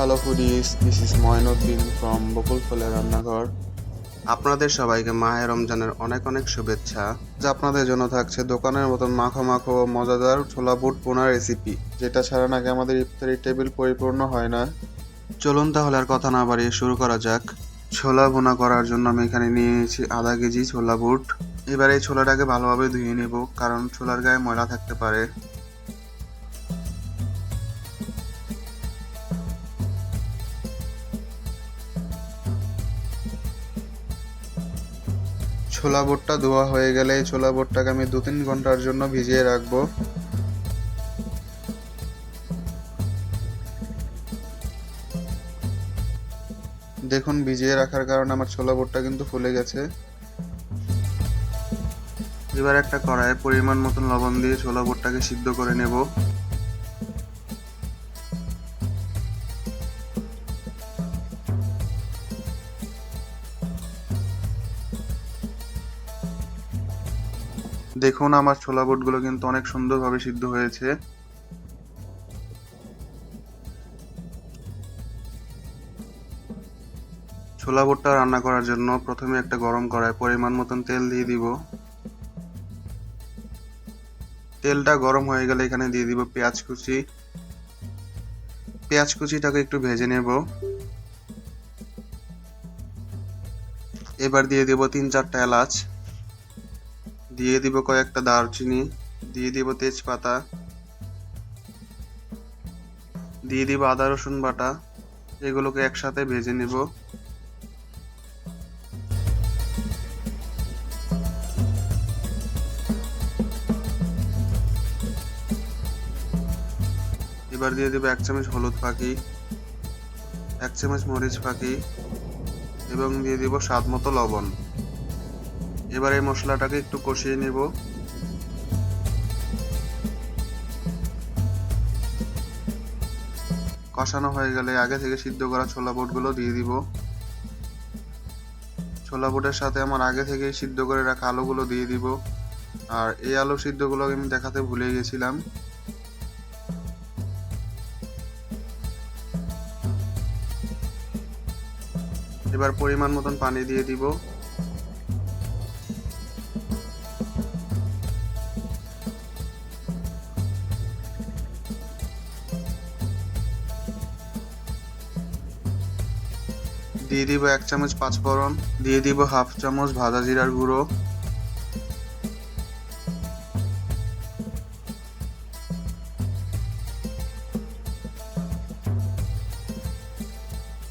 Hello foodies, this is Moinuddin from Bakul ফুলের রান্নাঘর। আপনাদের সবাইকে মাহে রমজানের অনেক অনেক শুভেচ্ছা। যা আপনাদের জন্য থাকছে দোকানের মতন মাখো মাখো ও মজাদার ছোলা বুট ভুনা রেসিপি, যেটা ছাড়া নাকি আমাদের ইফতারি টেবিল পরিপূর্ণ হয় না। চলুন তাহলে আর কথা না বাড়িয়ে শুরু করা যাক। ছোলা ভুনা করার জন্য আমি এখানে নিয়ে নিয়েছি আধা কেজি ছোলা বুট। এবার এই ছোলাটাকে ভালোভাবে ধুয়ে নেব, কারণ ছোলার গায়ে ময়লা থাকতে পারে। ছোলা বুটটা ধোয়া হয়ে গেলে এই ছোলা বুটটাকে আমি 2-3 ঘন্টার জন্য ভিজিয়ে রাখবো। দেখুন, ভিজিয়ে রাখার কারণে আমার ছোলা বুটটা কিন্তু ফুলে গেছে। এবার একটা কড়াইয়ে পরিমাণ মতন লবণ দিয়ে ছোলা বুটটাকে সিদ্ধ করে নেব। দেখুন, আমার ছোলা বুটগুলো কিন্তু অনেক সুন্দরভাবে সিদ্ধ হয়েছে। ছোলা বুটটা রান্না করার জন্য প্রথমে একটা গরম কড়াইয়ে পরিমাণ মতন তেল দিয়ে দিব। তেলটা গরম হয়ে গেলে এখানে দিয়ে দিব পেঁয়াজ কুচি। পেঁয়াজ কুচিটাকে একটু ভেজে নেব। এবার দিয়ে দিব 3-4টা এলাচ, দিয়ে দিব কয়েকটা দারচিনি, দিয়ে দিব তেজপাতা, দিয়ে দিব আদা রসুন বাটা। এগুলোকে একসাথে ভেজে নেব। এবার দিয়ে দেব 1 চামচ হলুদ ফাঁকি, 1 চামচ মরিচ ফাঁকি এবং দিয়ে দিব স্বাদ মতো লবণ। এবার এই মশলাটাকে একটু কষিয়ে নেব। কষানো হয়ে গেলে আগে থেকে সিদ্ধ করা ছোলা বুটগুলো দিয়ে দিব। ছোলা বুটের সাথে আমার আগে থেকে সিদ্ধ করে রাখা আলুগুলো দিয়ে দিব। আর এই আলু সিদ্ধগুলো আমি দেখাতে ভুলে গেছিলাম। এবার পরিমাণ মতন পানি দিয়ে দিব। দিয়ে দিব 1 চামচ পাঁচফোড়ন, দিয়ে দিব 1/2 চামচ ভাজা জিরার গুঁড়ো।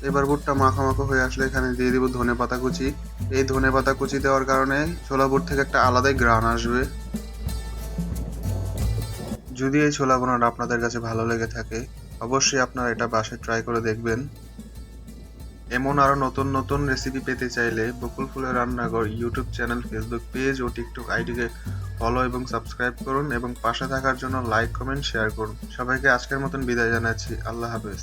এবার বুটটা মাখা মাখা হয়ে আসলে এখানে দিয়ে দিব ধনেপাতা কুচি। এই ধনেপাতা কুচি দেওয়ার কারণে ছোলা বুট থেকে একটা আলাদাই ঘ্রাণ আসবে। যদি এই ছোলা ভুনাটা আপনাদের কাছে ভালো লেগে থাকে, অবশ্যই আপনারা এটা বাসায় ট্রাই করে দেখবেন। এমন আরো নতুন নতুন রেসিপি পেতে চাইলে বকুল ফুলের রান্নাঘর ইউটিউব চ্যানেল, ফেসবুক পেজ ও টিকটক আইডিকে ফলো এবং সাবস্ক্রাইব করুন এবং পাশে থাকার জন্য লাইক, কমেন্ট, শেয়ার করুন। সবাইকে আজকের মতন বিদায় জানাচ্ছি। আল্লাহ হাফেজ।